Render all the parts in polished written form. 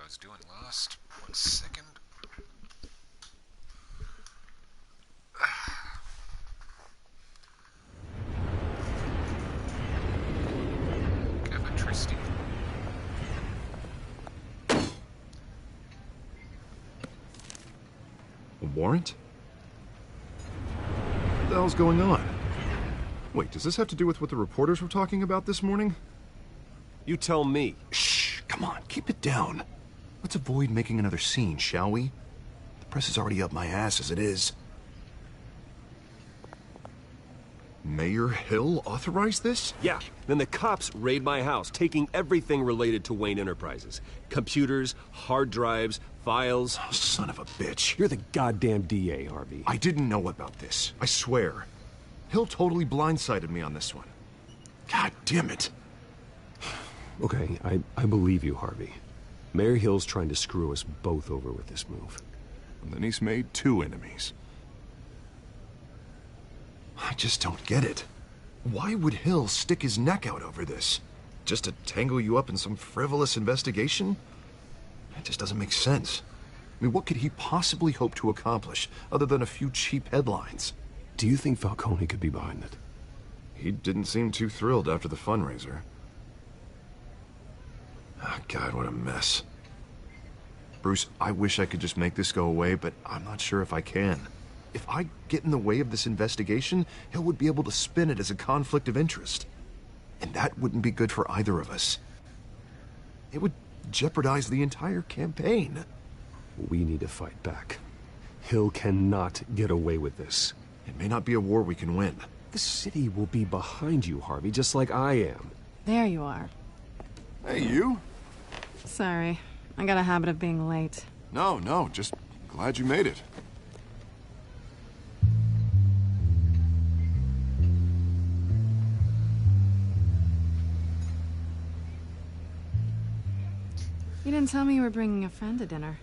was doing last. 1 second. Cabin Tristy. A warrant? What the hell's going on? Wait, does this have to do with what the reporters were talking about this morning? You tell me. Shh, come on, keep it down. Let's avoid making another scene, shall we? The press is already up my ass as it is. Mayor Hill authorized this? Yeah, then the cops raid my house, taking everything related to Wayne Enterprises. Computers, hard drives, files. Oh, son of a bitch. You're the goddamn DA, Harvey. I didn't know about this, I swear. Hill totally blindsided me on this one. God damn it. Okay, I believe you, Harvey. Mayor Hill's trying to screw us both over with this move. And then he's made 2 enemies. I just don't get it. Why would Hill stick his neck out over this? Just to tangle you up in some frivolous investigation? It just doesn't make sense. I mean, what could he possibly hope to accomplish other than a few cheap headlines? Do you think Falcone could be behind it? He didn't seem too thrilled after the fundraiser. Oh, God, what a mess. Bruce, I wish I could just make this go away, but I'm not sure if I can. If I get in the way of this investigation, Hill would be able to spin it as a conflict of interest. And that wouldn't be good for either of us. It would jeopardize the entire campaign. We need to fight back. Hill cannot get away with this. It may not be a war we can win. The city will be behind you, Harvey, just like I am. There you are. Hey, you? Sorry. I got a habit of being late. No, just glad you made it. You didn't tell me you were bringing a friend to dinner.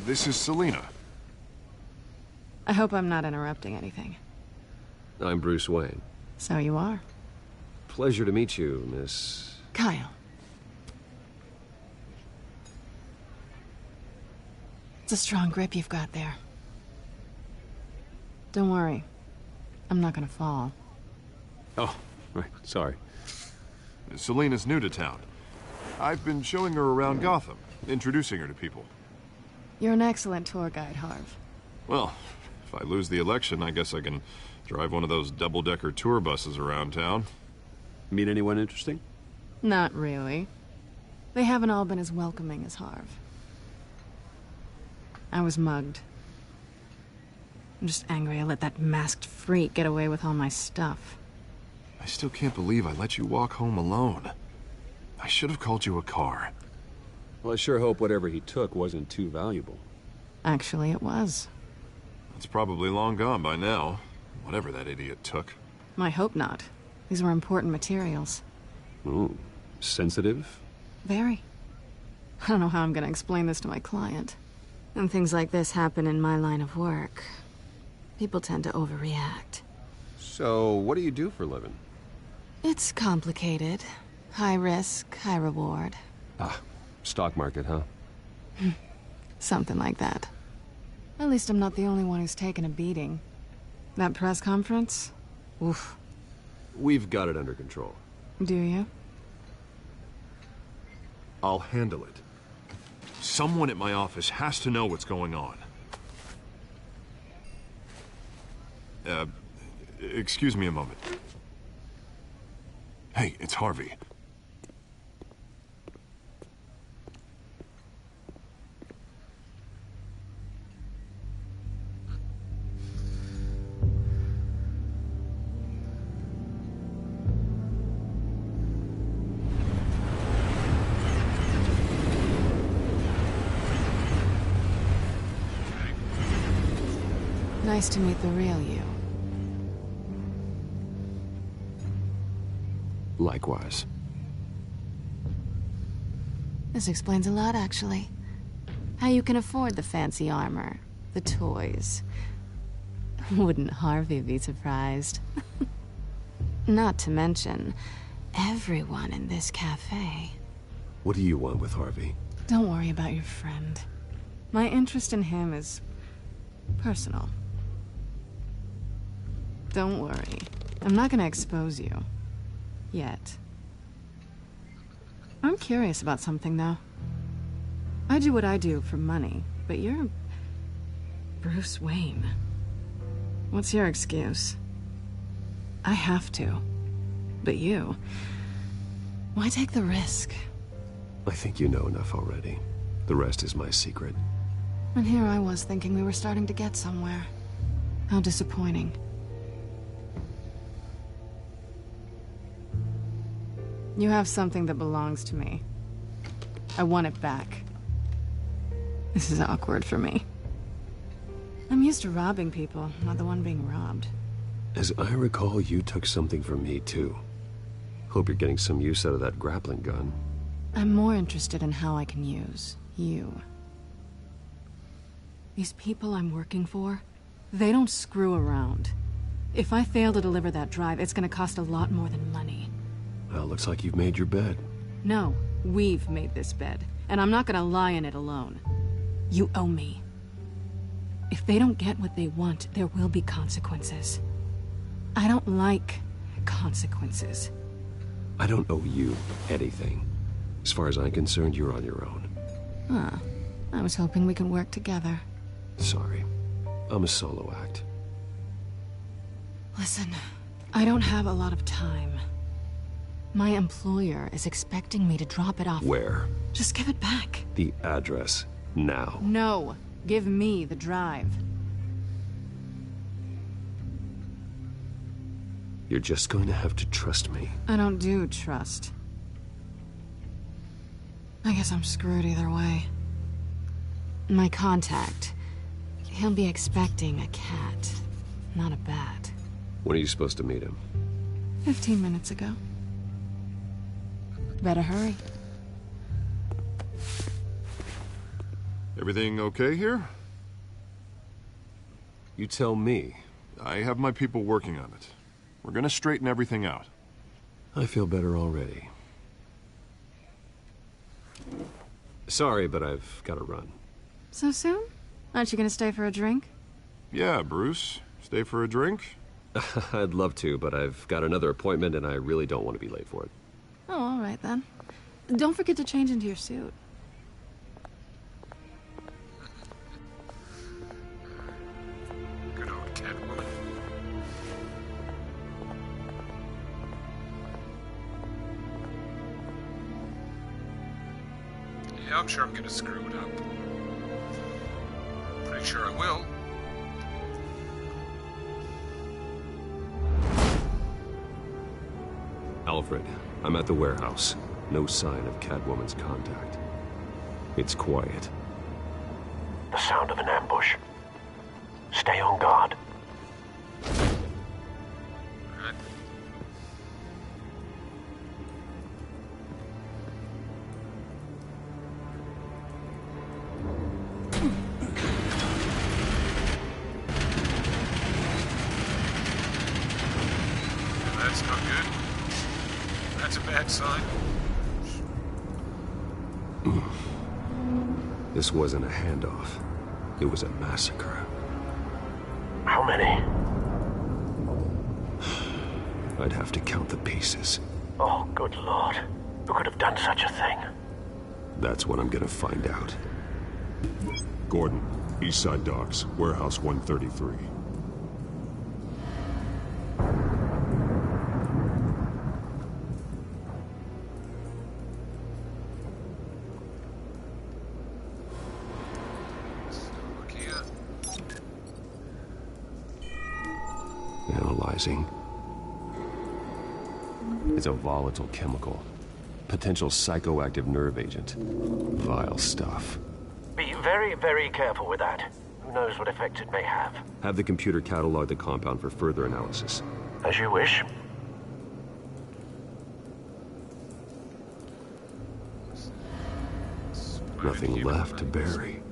This is Selena. I hope I'm not interrupting anything. I'm Bruce Wayne. So you are. Pleasure to meet you, Miss... Kyle. It's a strong grip you've got there. Don't worry. I'm not gonna fall. Oh, right, sorry. Selena's new to town. I've been showing her around Gotham, introducing her to people. You're an excellent tour guide, Harv. Well, if I lose the election, I guess I can drive one of those double-decker tour buses around town. Meet anyone interesting? Not really. They haven't all been as welcoming as Harv. I was mugged. I'm just angry I let that masked freak get away with all my stuff. I still can't believe I let you walk home alone. I should have called you a car. Well, I sure hope whatever he took wasn't too valuable. Actually, it was. It's probably long gone by now, whatever that idiot took. I hope not. These were important materials. Ooh, sensitive? Very. I don't know how I'm gonna explain this to my client. When things like this happen in my line of work, people tend to overreact. So, what do you do for a living? It's complicated. High risk, high reward. Ah, stock market, huh? Something like that. At least I'm not the only one who's taken a beating. That press conference? Oof. We've got it under control. Do you? I'll handle it. Someone at my office has to know what's going on. Excuse me a moment. Hey, it's Harvey. Nice to meet the real you. Likewise. This explains a lot, actually. How you can afford the fancy armor, the toys. Wouldn't Harvey be surprised? Not to mention, everyone in this cafe. What do you want with Harvey? Don't worry about your friend. My interest in him is personal. Don't worry. I'm not gonna expose you. Yet. I'm curious about something, though. I do what I do for money, but you're Bruce Wayne. What's your excuse? I have to. But you... why take the risk? I think you know enough already. The rest is my secret. And here I was thinking we were starting to get somewhere. How disappointing. You have something that belongs to me. I want it back. This is awkward for me. I'm used to robbing people, not the one being robbed. As I recall, you took something from me, too. Hope you're getting some use out of that grappling gun. I'm more interested in how I can use you. These people I'm working for, they don't screw around. If I fail to deliver that drive, it's gonna cost a lot more than money. Well, looks like you've made your bed. No, we've made this bed, and I'm not gonna lie in it alone. You owe me. If they don't get what they want, there will be consequences. I don't like consequences. I don't owe you anything. As far as I'm concerned, you're on your own. Huh. I was hoping we could work together. Sorry. I'm a solo act. Listen, I don't have a lot of time. My employer is expecting me to drop it off. Where? Just give it back. The address. Now. No. Give me the drive. You're just going to have to trust me. I don't do trust. I guess I'm screwed either way. My contact. He'll be expecting a cat, not a bat. When are you supposed to meet him? 15 minutes ago. Better hurry. Everything okay here? You tell me. I have my people working on it. We're gonna straighten everything out. I feel better already. Sorry, but I've got to run. So soon? Aren't you gonna stay for a drink? Yeah, Bruce. Stay for a drink? I'd love to, but I've got another appointment and I really don't want to be late for it. Oh, all right then. Don't forget to change into your suit. Good old Catwoman. Yeah, I'm sure I'm gonna screw it up. Pretty sure I will. Alfred, I'm at the warehouse. No sign of Catwoman's contact. It's quiet. The sound of an ambush. Stay on guard. Alright. That's not good. That's a bad sign. This wasn't a handoff. It was a massacre. How many? I'd have to count the pieces. Oh, good Lord. Who could have done such a thing? That's what I'm gonna find out. Gordon, Eastside Docks, Warehouse 133. Look here. Analyzing. It's a volatile chemical. Potential psychoactive nerve agent. Vile stuff. Be very, very careful with that. Who knows what effect it may have. Have the computer catalog the compound for further analysis. As you wish. Nothing left to bury.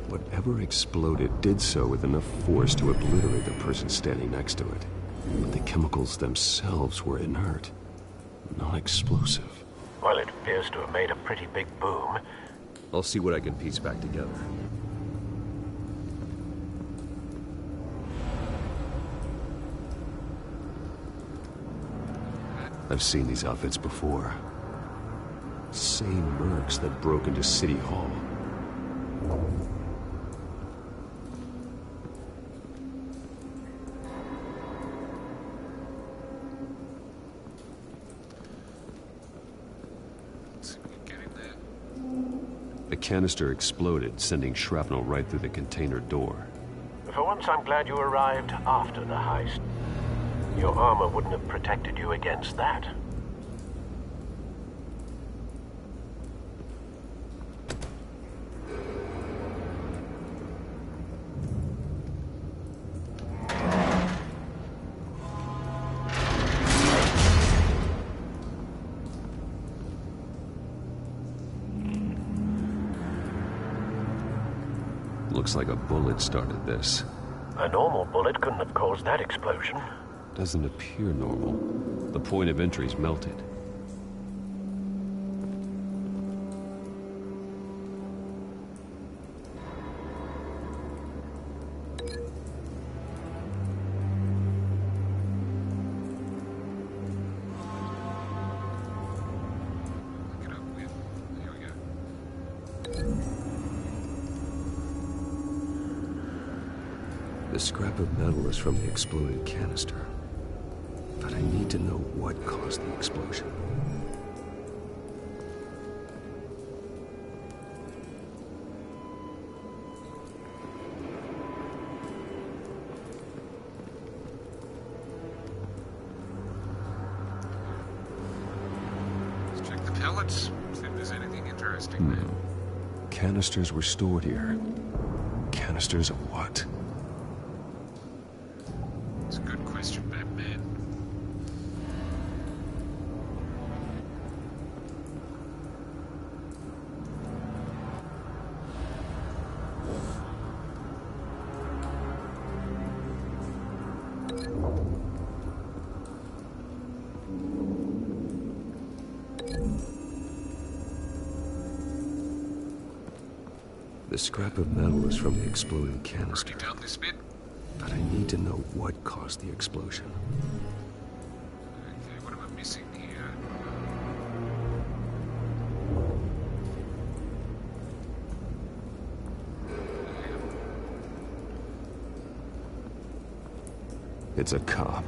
Whatever exploded did so with enough force to obliterate the person standing next to it. But the chemicals themselves were inert, non-explosive. Well, it appears to have made a pretty big boom. I'll see what I can piece back together. I've seen these outfits before. Same mercs that broke into City Hall. Let's see if we can get in there. A canister exploded, sending shrapnel right through the container door. For once, I'm glad you arrived after the heist. Your armor wouldn't have protected you against that. Looks like a bullet started this. A normal bullet couldn't have caused that explosion. Doesn't appear normal. The point of entry's melted. Pick it up with. There we go. The scrap of metal is from the exploded canister. But I need to know what caused the explosion. Let's check the pellets. See if there's anything interesting there. Canisters were stored here. Canisters of what? It's a good question, Batman. The scrap of metal is from the exploded canister. Already done this bit? But I need to know what caused the explosion. Okay, what am I missing here? It's a cop.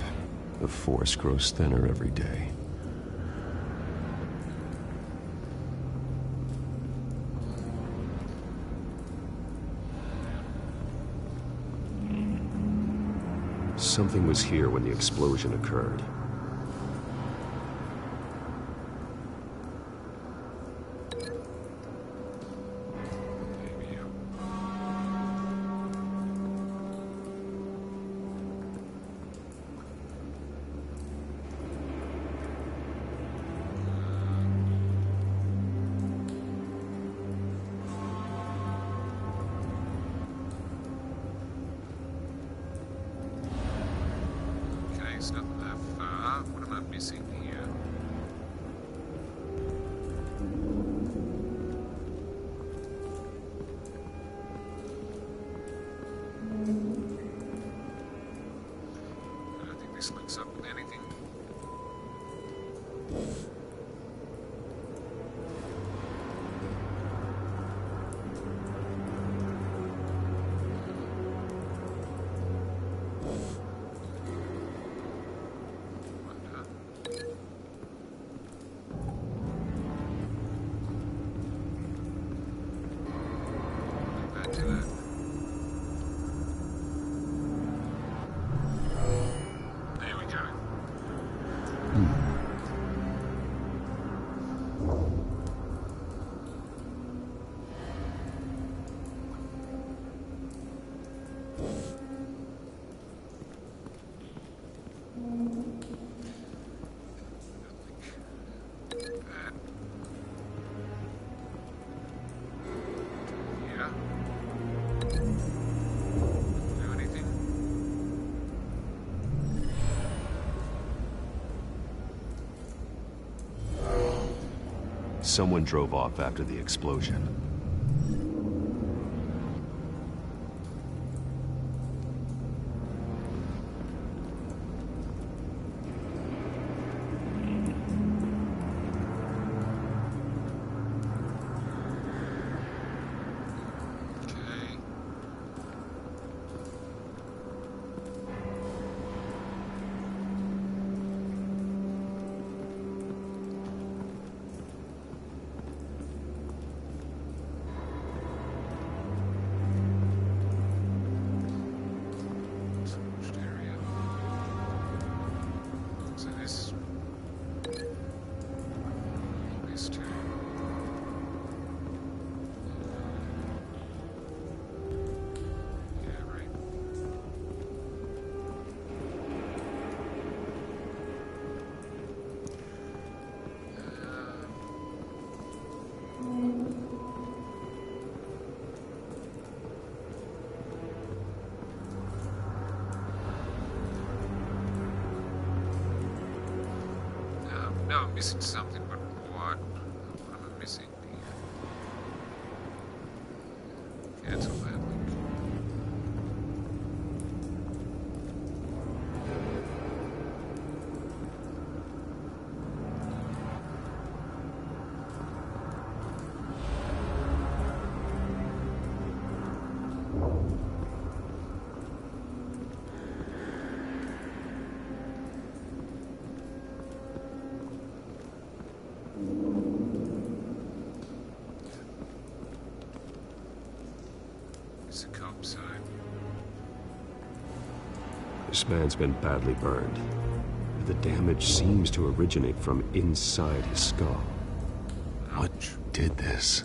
The force grows thinner every day. Something was here when the explosion occurred. Maybe, okay, it's not that far. What am I missing here? I don't think this links up with anything. Wonder. Link that to it. There we go. someone drove off after the explosion. No, I'm missing something, but what? What am I missing here? Cancel that link. It's a cop sign. This man's been badly burned. The damage seems to originate from inside his skull. What did this?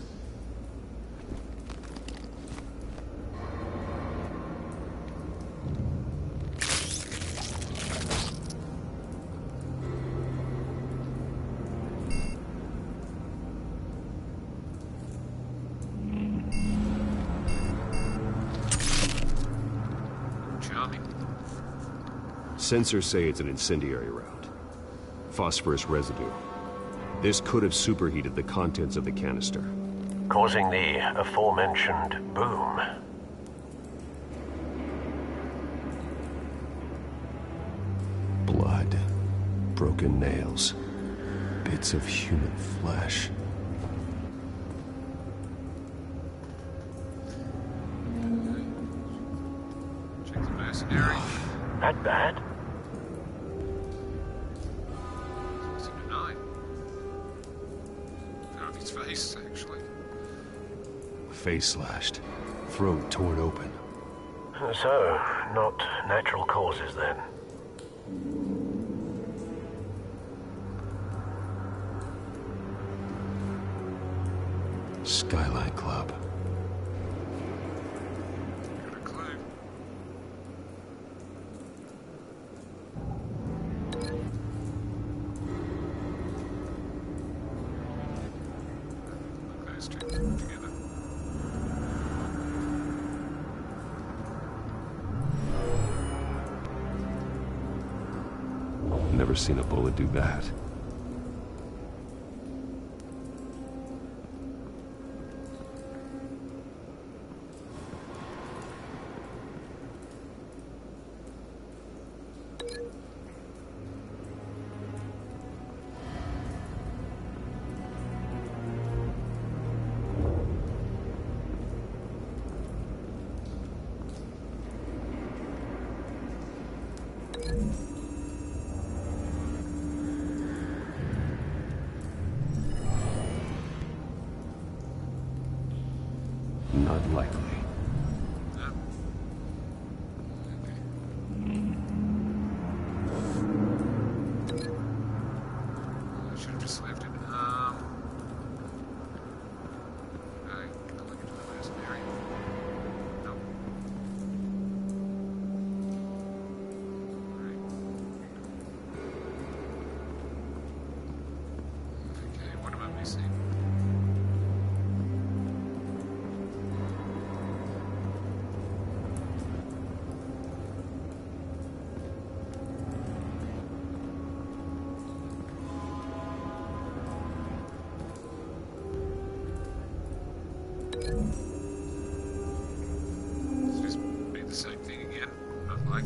Charming. Sensors say it's an incendiary round. Phosphorus residue. This could have superheated the contents of the canister. Causing the aforementioned boom. Blood. Broken nails. Bits of human flesh. Check the mercenary. That bad? 69. Found his face, actually. Face slashed. Throat torn open. So, not natural causes then. Skylight Club. Got a clue. Look those two together. Never seen a bullet do that. Not likely. No. I should have just left it. Okay, can I look into the mercenary? Nope. Right.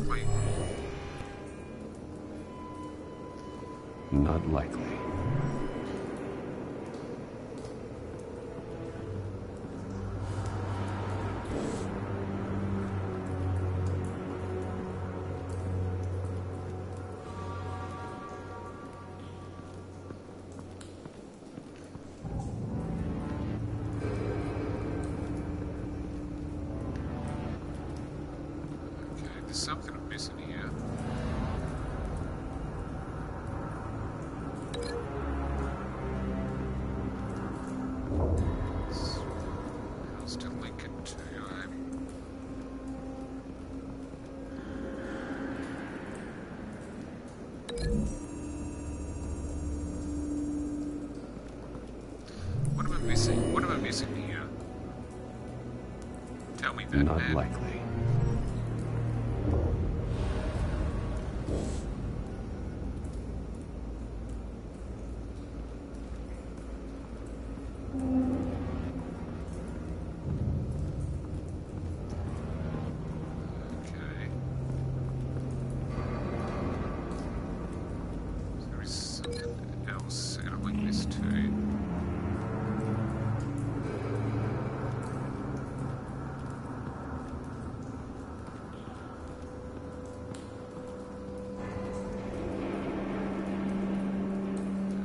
likely. Not likely. Okay, there's something I'm missing here. How's to link it to? What am I missing? What am I missing here? Tell me that, Not man. likely. Okay. So there is something else I gotta link this to.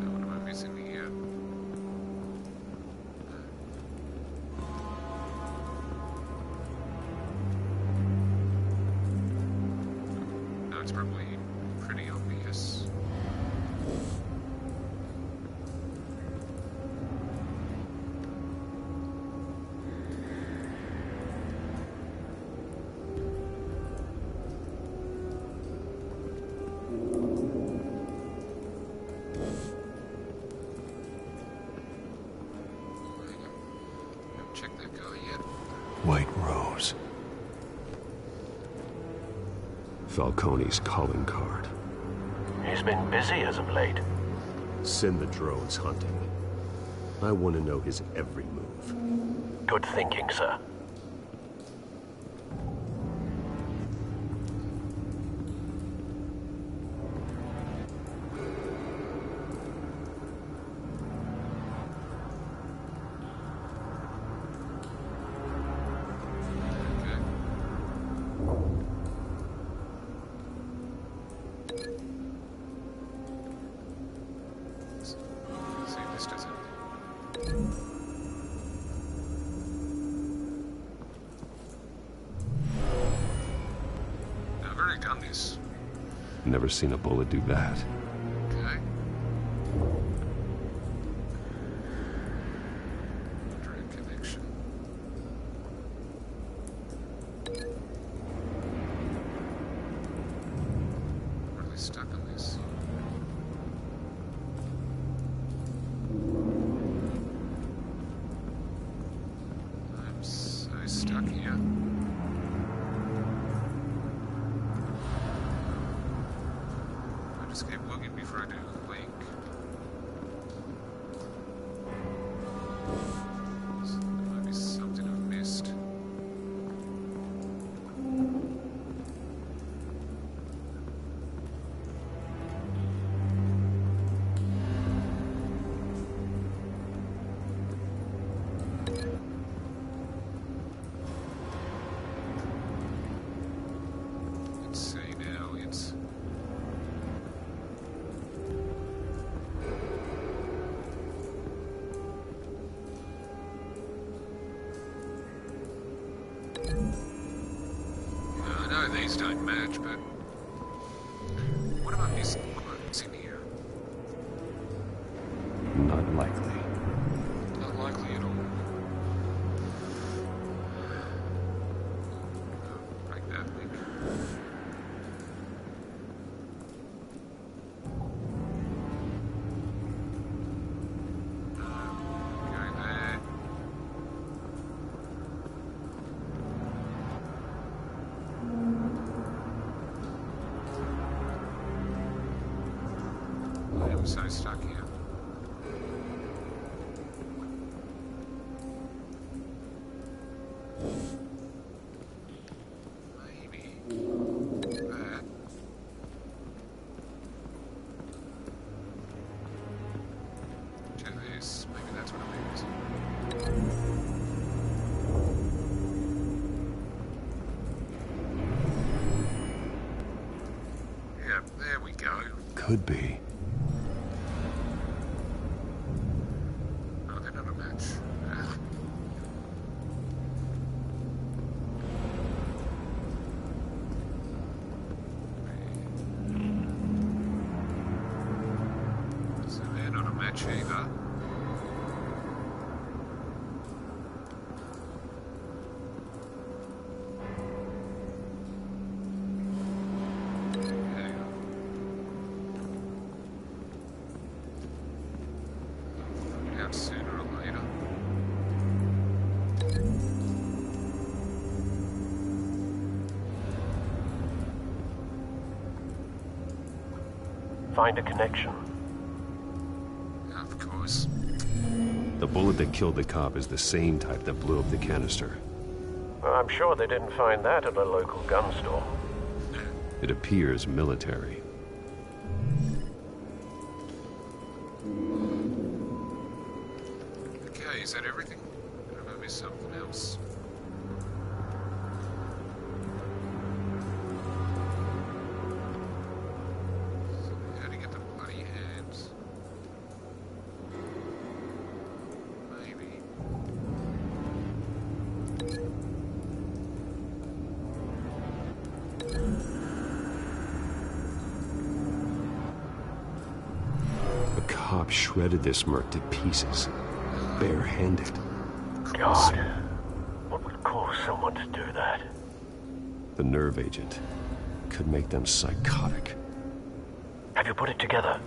What am I missing here? No, it's probably pretty obvious. Haven't checked that guy yet. White Rose. Falcone's calling card. He's been busy as of late. Send the drones hunting. I want to know his every move. Good thinking, sir. Okay. Let's see if this does anything. Now, I've already done this. Never seen a bullet do that. Okay. Direct connection. I'm really stuck on this. I'm so stuck here. I just keep looking before I do the link. There might be something I've missed. Let's see now, it's... I know these don't match, but... What am I missing? What am I missing here? Not likely. Not likely at all. Break that link. Go there. I am so stuck here. Maybe. could be. Oh, they're not a match. Ah. So they're not a match either. Out sooner or later. Find a connection. Of course. The bullet that killed the cop is the same type that blew up the canister. Well, I'm sure they didn't find that at a local gun store. It appears military. Okay, is that everything? Or have I missed something else? So how to get the bloody hands? Maybe. The cop shredded this merc to pieces, barehanded. God, what would cause someone to do that? The nerve agent could make them psychotic. Have you put it together?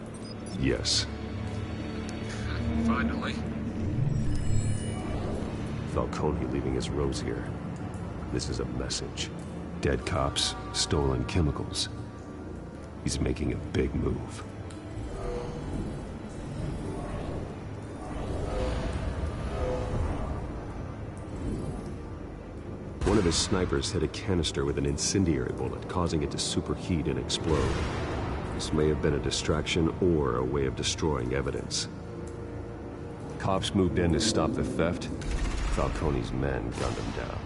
Yes, Finally. Falcone leaving his rose here. This is a message. Dead cops, stolen chemicals. He's making a big move. One of his snipers hit a canister with an incendiary bullet, causing it to superheat and explode. This may have been a distraction or a way of destroying evidence. Cops moved in to stop the theft. Falcone's men gunned him down.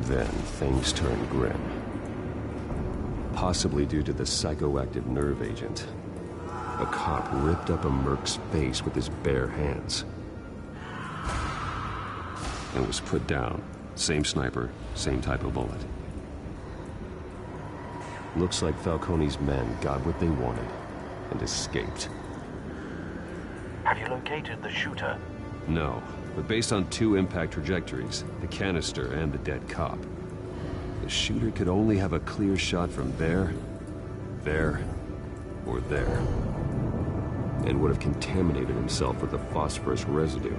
Then things turned grim. Possibly due to the psychoactive nerve agent. A cop ripped up a merc's face with his bare hands. And was put down. Same sniper, same type of bullet. Looks like Falcone's men got what they wanted and escaped. Have you located the shooter? No, but based on two impact trajectories, the canister and the dead cop, the shooter could only have a clear shot from there, or there, and would have contaminated himself with the phosphorus residue.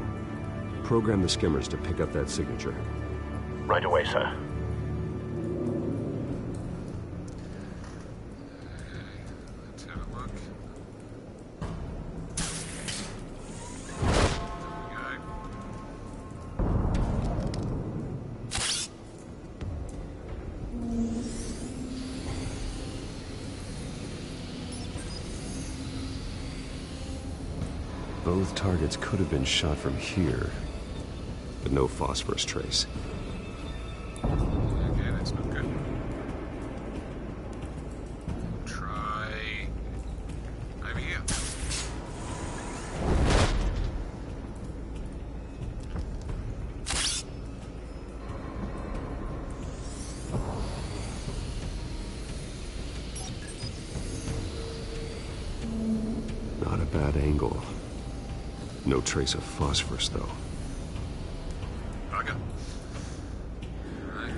Program the skimmers to pick up that signature. Right away, sir. Let's have a look. There we go. Both targets could have been shot from here, but no phosphorus trace. Okay, that's not good. Try over here. Not a bad angle. No trace of phosphorus, though. Bugger. Alright.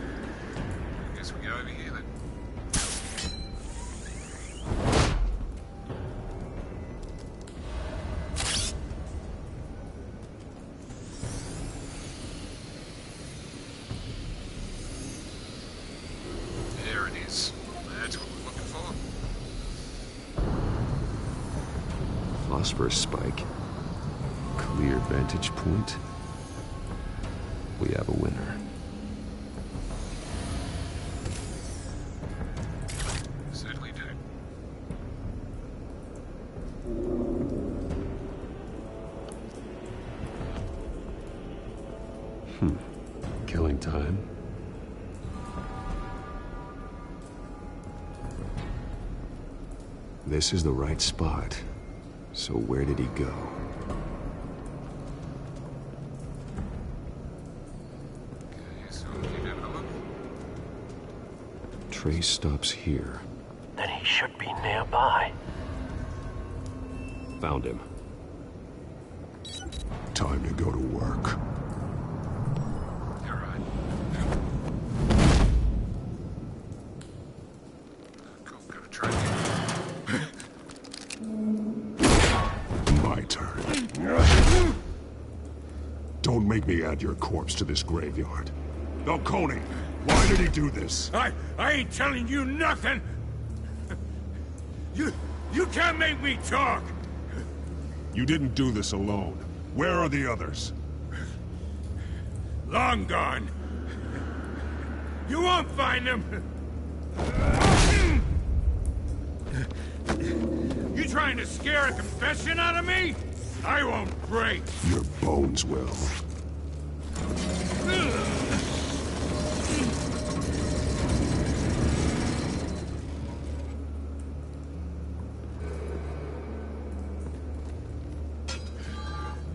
I guess we go over here then. There it is. That's what we're looking for. Phosphorus spike. Clear vantage point. We have a winner. Certainly do. Killing time. This is the right spot. So where did he go? Okay, so keep having a look. Trace stops here. Then he should be nearby. Found him. Time to go to work. All right. Gonna try again. My turn. Don't make me add your corpse to this graveyard. Falcone, why did he do this? I ain't telling you nothing! You can't make me talk! You didn't do this alone. Where are the others? Long gone. You won't find them! You trying to scare a confession out of me? I won't break! Your bones will.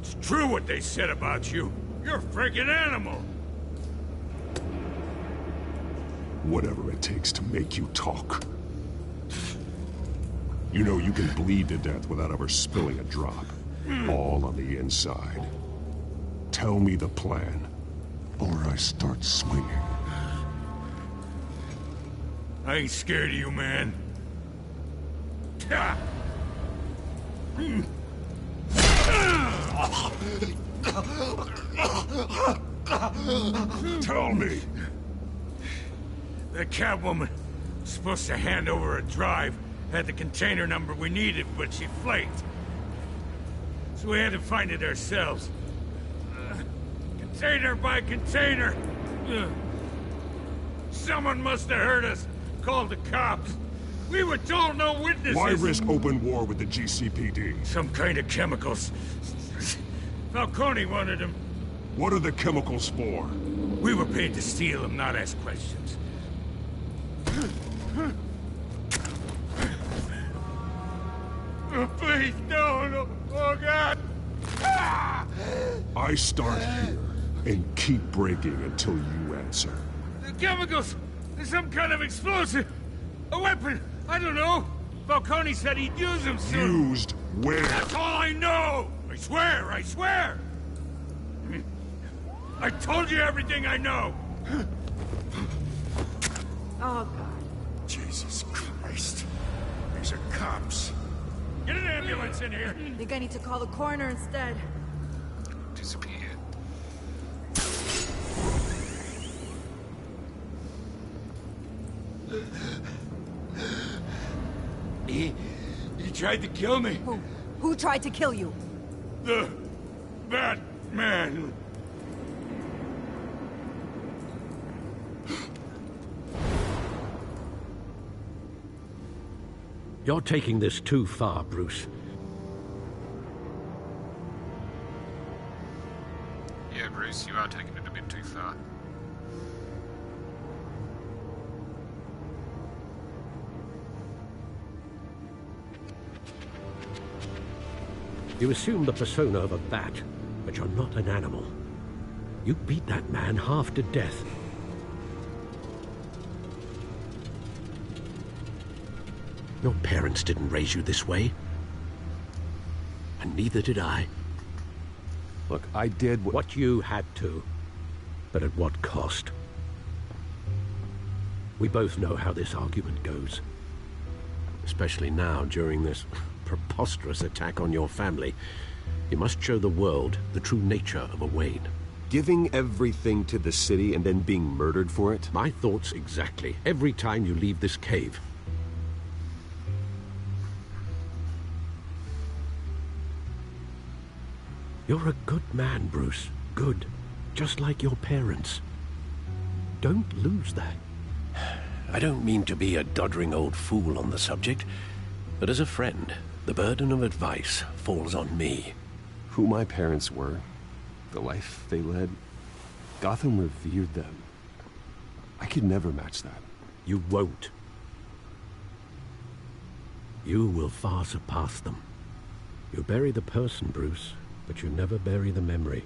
It's true what they said about you. You're a freaking animal! Whatever it takes to make you talk. You know you can bleed to death without ever spilling a drop. All on the inside. Tell me the plan, or I start swinging. I ain't scared of you, man. Ha! Tell me! The Catwoman was supposed to hand over a drive, had the container number we needed, but she flaked. So we had to find it ourselves. Container by container. Someone must have heard us, called the cops. We were told no witnesses. Why risk open war with the GCPD? Some kind of chemicals. Falcone wanted them. What are the chemicals for? We were paid to steal them, not ask questions. Oh, please, no. Oh, God. I start here and keep breaking until you answer. The chemicals! There's some kind of explosive! A weapon! I don't know! Falcone said he'd use them soon! Used where? That's all I know! I swear! I told you everything I know! Oh, God. Jesus Christ. These are cops. Get an ambulance in here! I think I need to call the coroner instead. Disappear. He tried to kill me. Who tried to kill you? The Batman. You're taking this too far, Bruce. Yeah, Bruce, you are taking it a bit too far. You assume the persona of a bat, but you're not an animal. You beat that man half to death. Your parents didn't raise you this way. And neither did I. Look, I did What you had to. But at what cost? We both know how this argument goes. Especially now, during this preposterous attack on your family. You must show the world the true nature of a Wayne. Giving everything to the city and then being murdered for it? My thoughts exactly. Every time you leave this cave. You're a good man, Bruce. Good. Just like your parents. Don't lose that. I don't mean to be a doddering old fool on the subject, but as a friend, the burden of advice falls on me. Who my parents were, the life they led, Gotham revered them. I could never match that. You won't. You will far surpass them. You bury the person, Bruce, but you never bury the memory.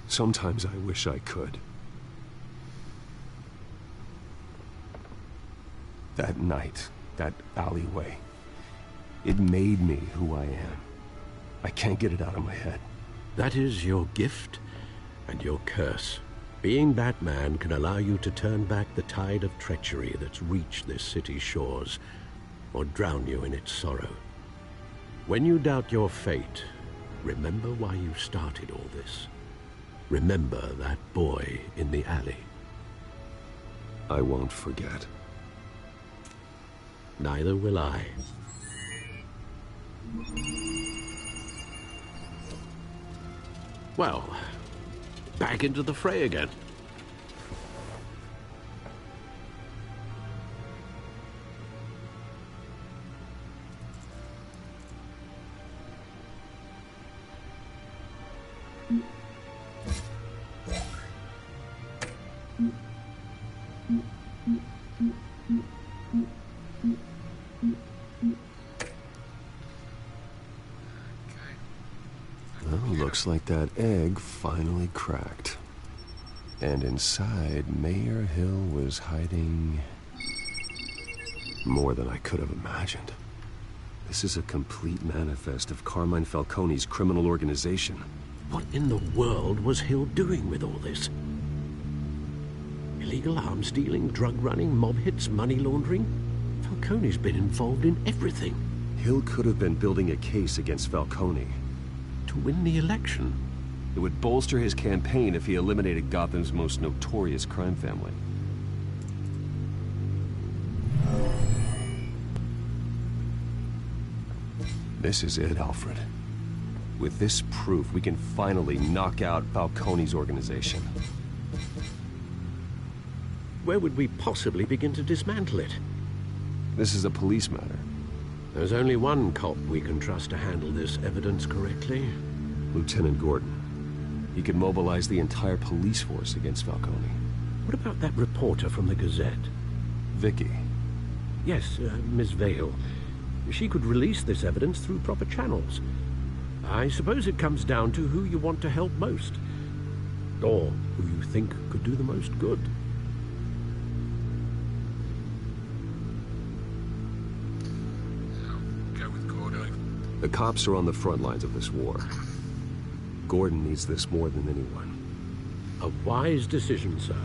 Sometimes I wish I could. That night, that alleyway, it made me who I am. I can't get it out of my head. That is your gift and your curse. Being Batman can allow you to turn back the tide of treachery that's reached this city's shores, or drown you in its sorrow. When you doubt your fate, remember why you started all this. Remember that boy in the alley. I won't forget. Neither will I. Well, back into the fray again. Looks like that egg finally cracked. And inside, Mayor Hill was hiding more than I could have imagined. This is a complete manifest of Carmine Falcone's criminal organization. What in the world was Hill doing with all this? Illegal arms dealing, drug running, mob hits, money laundering? Falcone's been involved in everything. Hill could have been building a case against Falcone. To win the election. It would bolster his campaign if he eliminated Gotham's most notorious crime family. This is it, Alfred. With this proof, we can finally knock out Falcone's organization. Where would we possibly begin to dismantle it? This is a police matter. There's only one cop we can trust to handle this evidence correctly. Lieutenant Gordon. He could mobilize the entire police force against Falcone. What about that reporter from the Gazette? Vicky. Yes, Miss Vale. She could release this evidence through proper channels. I suppose it comes down to who you want to help most. Or who you think could do the most good. The cops are on the front lines of this war. Gordon needs this more than anyone. A wise decision, sir.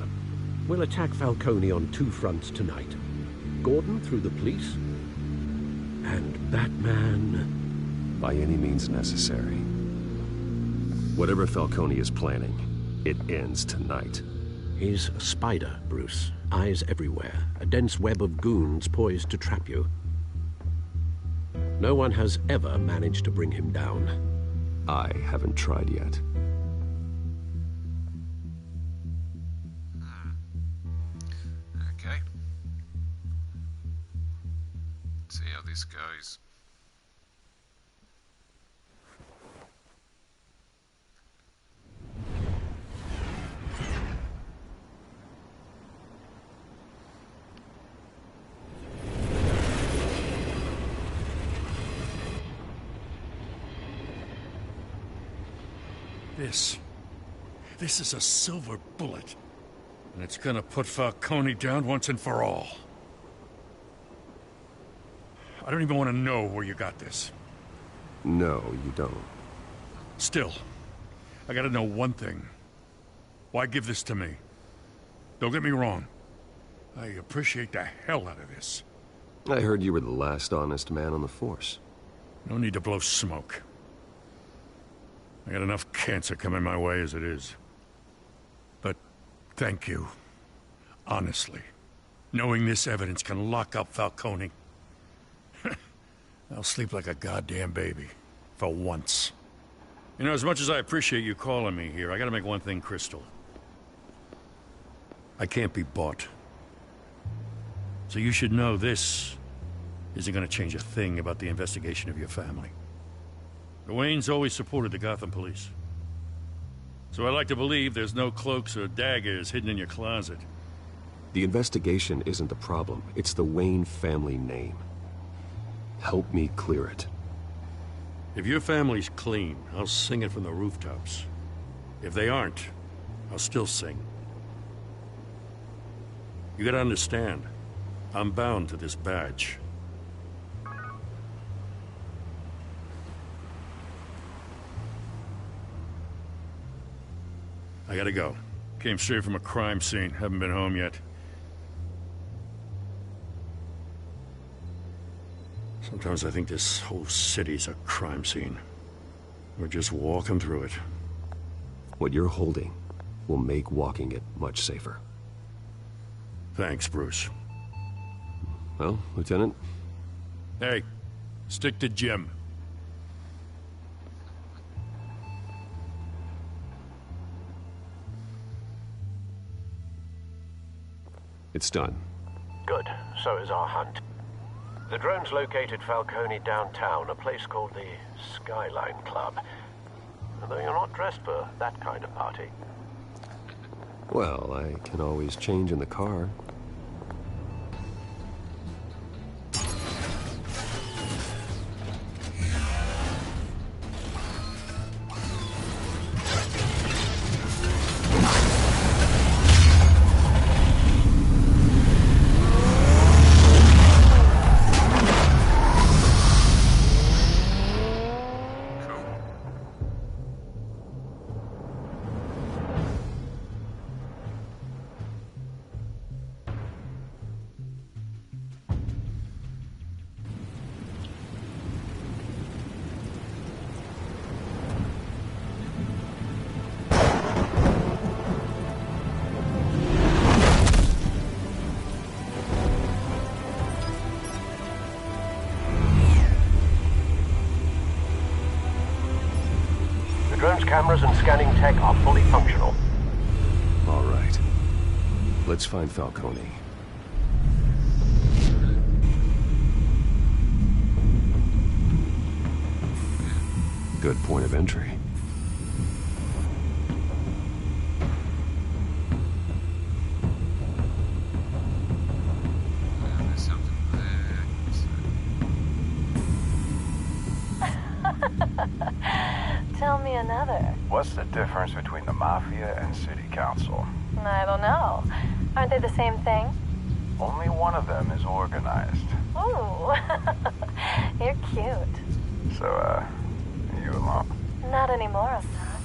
We'll attack Falcone on two fronts tonight. Gordon through the police, and Batman... by any means necessary. Whatever Falcone is planning, it ends tonight. He's a spider, Bruce. Eyes everywhere. A dense web of goons poised to trap you. No one has ever managed to bring him down. I haven't tried yet. Okay. Let's see how this goes. This is a silver bullet. And it's gonna put Falcone down once and for all. I don't even want to know where you got this. No, you don't. Still, I gotta know one thing. Why give this to me? Don't get me wrong. I appreciate the hell out of this. I heard you were the last honest man on the force. No need to blow smoke. I got enough cancer coming my way as it is. But thank you. Honestly. Knowing this evidence can lock up Falcone. I'll sleep like a goddamn baby. For once. You know, as much as I appreciate you calling me here, I gotta make one thing crystal. I can't be bought. So you should know this isn't gonna change a thing about the investigation of your family. The Waynes always supported the Gotham police. So I like to believe there's no cloaks or daggers hidden in your closet. The investigation isn't the problem. It's the Wayne family name. Help me clear it. If your family's clean, I'll sing it from the rooftops. If they aren't, I'll still sing. You gotta understand, I'm bound to this badge. I gotta go. Came straight from a crime scene. Haven't been home yet. Sometimes I think this whole city's a crime scene. We're just walking through it. What you're holding will make walking it much safer. Thanks, Bruce. Well, Lieutenant? Hey, stick to Jim. It's done. Good. So is our hunt. The drone's located Falcone downtown, a place called the Skyline Club. Although you're not dressed for that kind of party. Well, I can always change in the car. Cameras and scanning tech are fully functional. All right. Let's find Falcone. Good point of entry. There's something there. Tell me another. What's the difference between the Mafia and City Council? I don't know. Aren't they the same thing? Only one of them is organized. Ooh, you're cute. So, you alone? Not anymore, I'm not.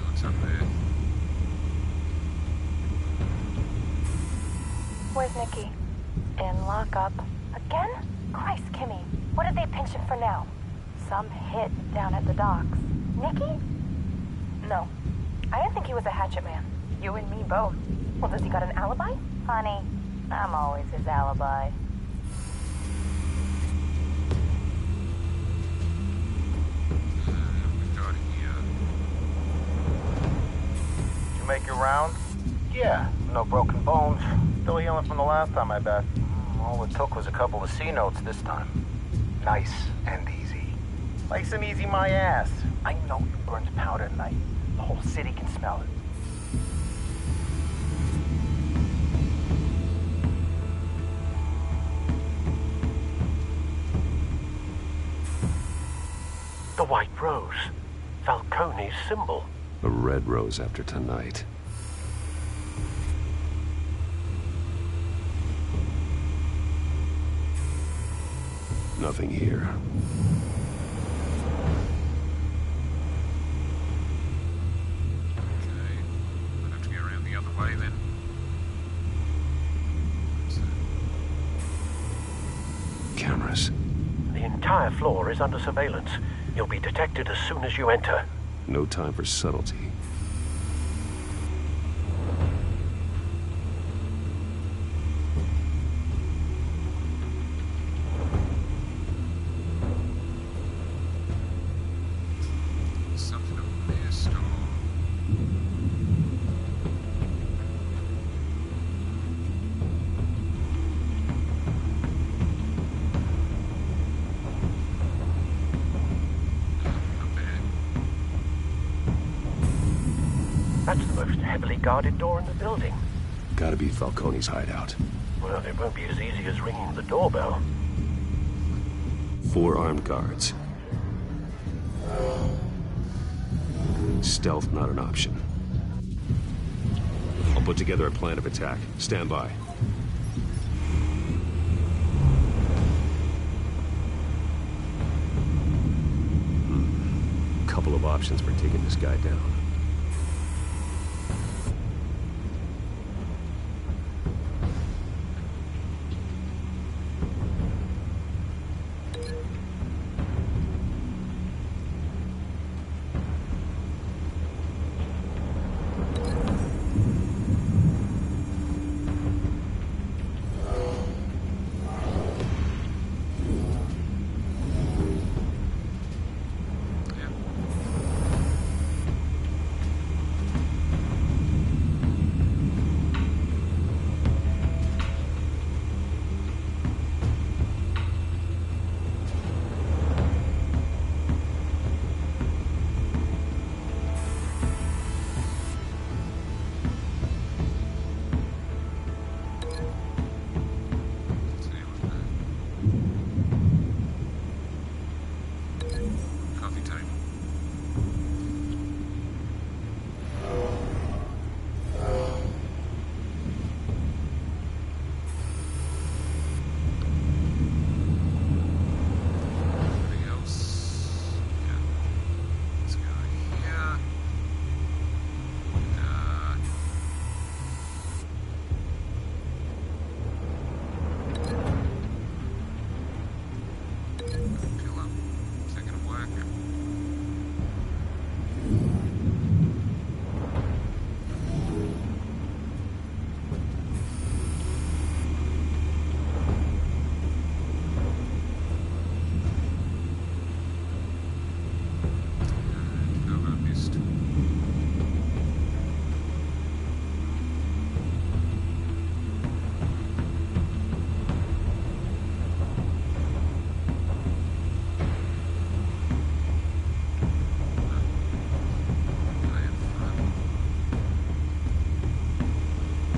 What's up there? Where's Nikki? In lockup. Again? Christ, Kimmy. What did they pinch him for now? Some hit down at the docks. Nikki? No. I didn't think he was a hatchet man. You and me both. Well, does he got an alibi? Honey, I'm always his alibi. We've got it here. Did you make your round? Yeah, no broken bones. Still healing from the last time, I bet. All it took was a couple of C notes this time. Nice and easy. Nice and easy my ass. I know you burned powder at night. The whole city can smell it. The White Rose. Falcone's symbol. A red rose after tonight. Nothing here. Okay. I'll have to go around the other way then. Cameras. The entire floor is under surveillance. You'll be detected as soon as you enter. No time for subtlety. Something over there, store. Not bad. That's the most heavily guarded door in the building. Gotta be Falcone's hideout. Well, it won't be as easy as ringing the doorbell. 4 armed guards. Stealth not an option. I'll put together a plan of attack. Stand by. Couple of options for taking this guy down.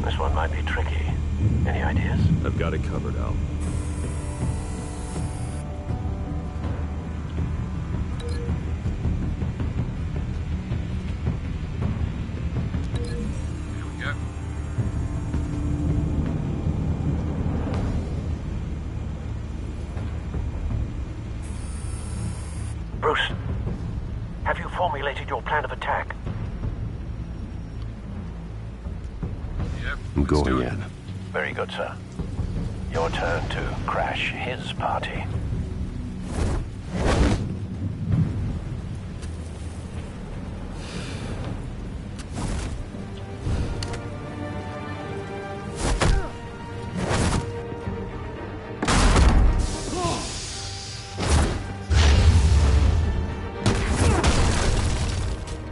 This one might be tricky. Any ideas? I've got it covered, Al. Here we go. Bruce, have you formulated your plan of attack? Yep. I'm let's do going it. in. Very good, sir. Your turn to crash his party.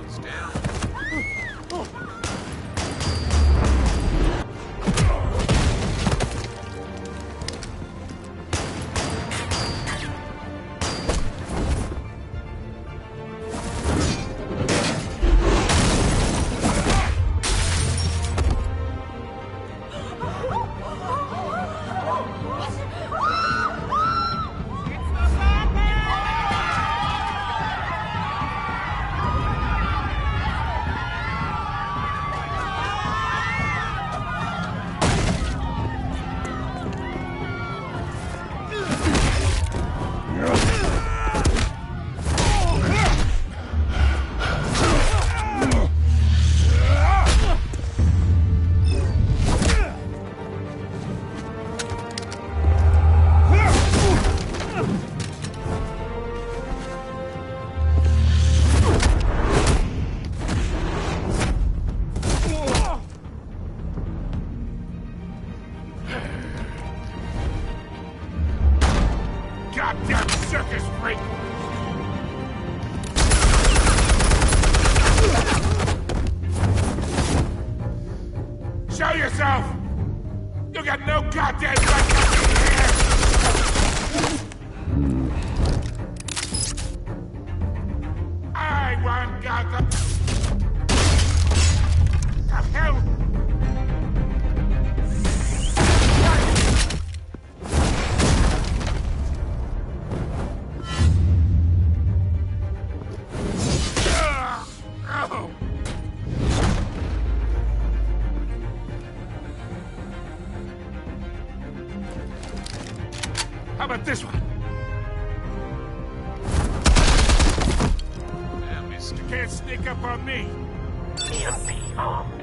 He's down. Goddamn circus freak! Show yourself! You got no goddamn right to be here! I want Gotham! The hell? God this one. Yeah, missed. You can't sneak up on me. EMP armed.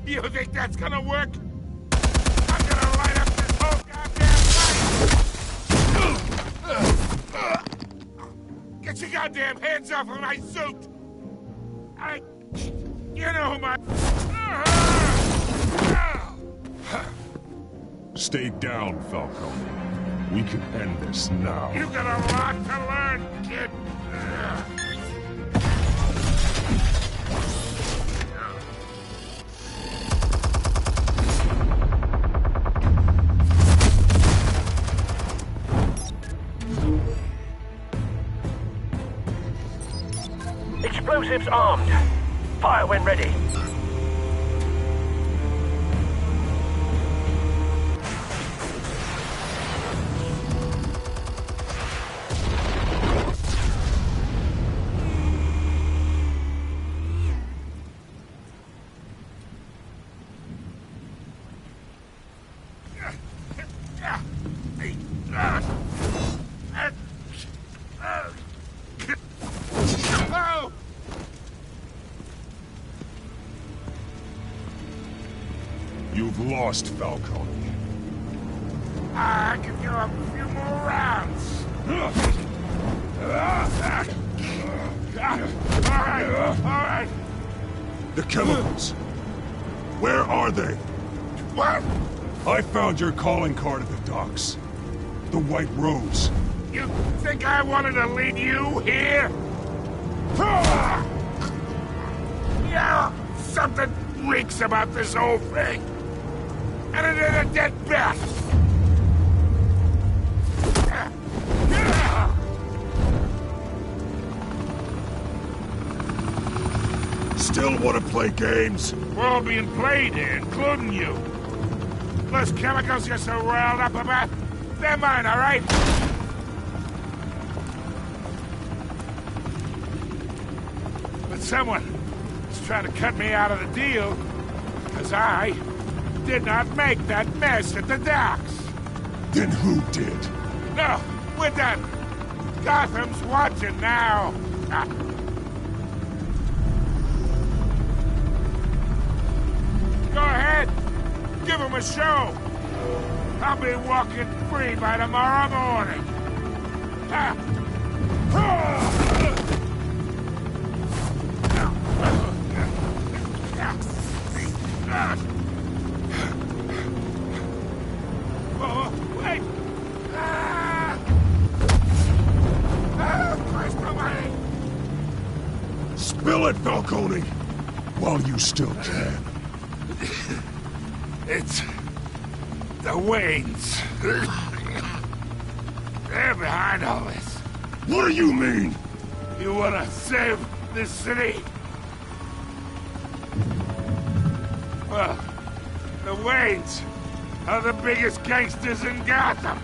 You think that's gonna work? I'm gonna light up this whole goddamn place! Get your goddamn hands off of my suit! You know who my... Stay down, Falcone. We can end this now. You got a lot to learn, kid! Explosives armed. Fire when ready. You've lost, Falcone. I can go a few more rounds. All right. The chemicals. Where are they? What? I found your calling card at the docks. The White Rose. You think I wanted to lead you here? Yeah, something reeks about this whole thing. And it is a dead bat. Still want to play games? We're all being played here, including you. Those chemicals you're so riled up about, they're mine, all right? But someone is trying to cut me out of the deal, because I did not make that mess at the docks. Then who did? No, we're done. Gotham's watching now. Go ahead. Give him a show. I'll be walking free by tomorrow morning. Oh, wait! Where's my money? Spill it, Falcone! While you still can. It's... the Waynes. They're behind all this. What do you mean? You wanna save this city? Well, the Waynes are the biggest gangsters in Gotham.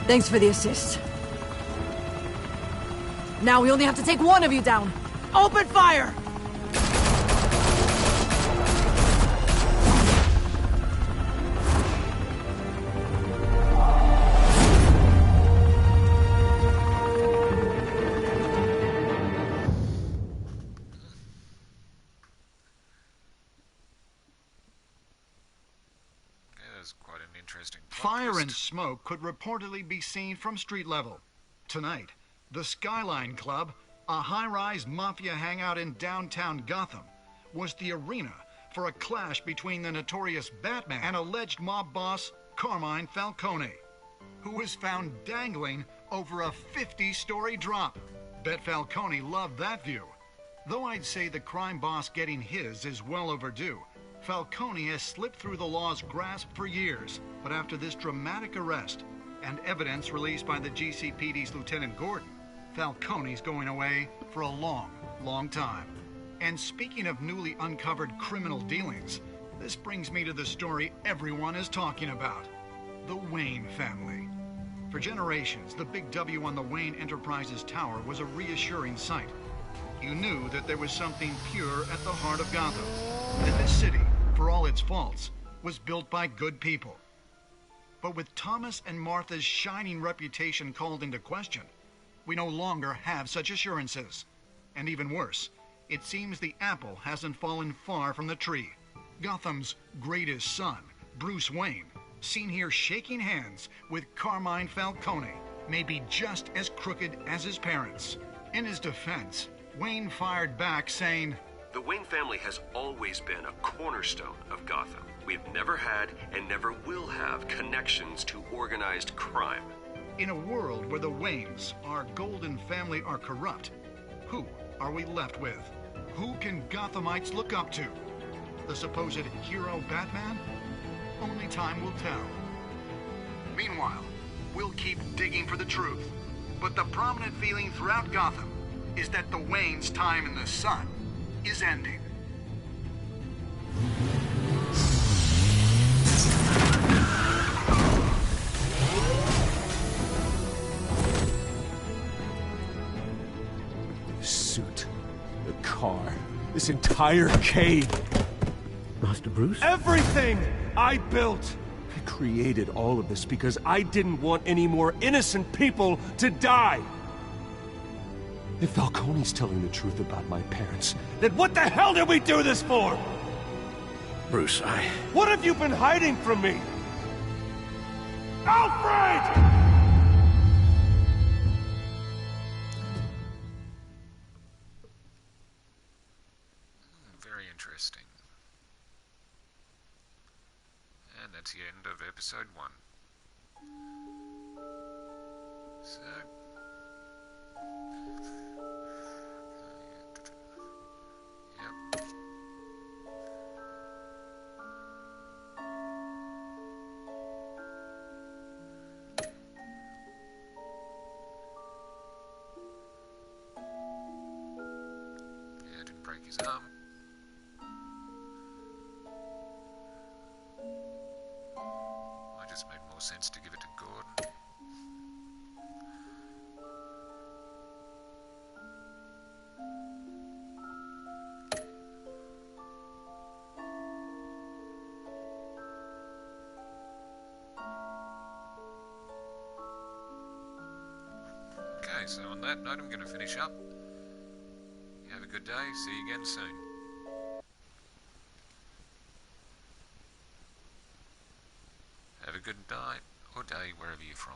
Thanks for the assist. Now we only have to take one of you down. Open fire! Quite an interesting Fire and smoke could reportedly be seen from street level. Tonight, the Skyline Club, a high-rise mafia hangout in downtown Gotham, was the arena for a clash between the notorious Batman and alleged mob boss Carmine Falcone, who was found dangling over a 50-story drop. Bet Falcone loved that view. Though I'd say the crime boss getting his is well overdue, Falcone has slipped through the law's grasp for years, but after this dramatic arrest and evidence released by the GCPD's Lieutenant Gordon, Falcone's going away for a long, long time. And speaking of newly uncovered criminal dealings, this brings me to the story everyone is talking about. The Wayne family. For generations, the big W on the Wayne Enterprises tower was a reassuring sight. You knew that there was something pure at the heart of Gotham. That this city, for all its faults, was built by good people. But with Thomas and Martha's shining reputation called into question, we no longer have such assurances. And even worse, it seems the apple hasn't fallen far from the tree. Gotham's greatest son, Bruce Wayne, seen here shaking hands with Carmine Falcone, may be just as crooked as his parents. In his defense, Wayne fired back saying, "The Wayne family has always been a cornerstone of Gotham. We've never had and never will have connections to organized crime." In a world where the Waynes, our golden family, are corrupt, who are we left with? Who can Gothamites look up to? The supposed hero Batman? Only time will tell. Meanwhile, we'll keep digging for the truth. But the prominent feeling throughout Gotham is that the Waynes' time in the sun is ending. Suit, the car, this entire cave. Master Bruce? Everything I built! I created all of this because I didn't want any more innocent people to die! If Falcone's telling the truth about my parents, then what the hell did we do this for? Bruce, What have you been hiding from me? Alfred! Very interesting. And that's the end of episode 1. So... Yep. Yeah, didn't break his arm. It just made more sense to give it to Gordon. Okay, so on that note, I'm going to finish up. You have a good day. See you again soon. Have a good night or day wherever you're from.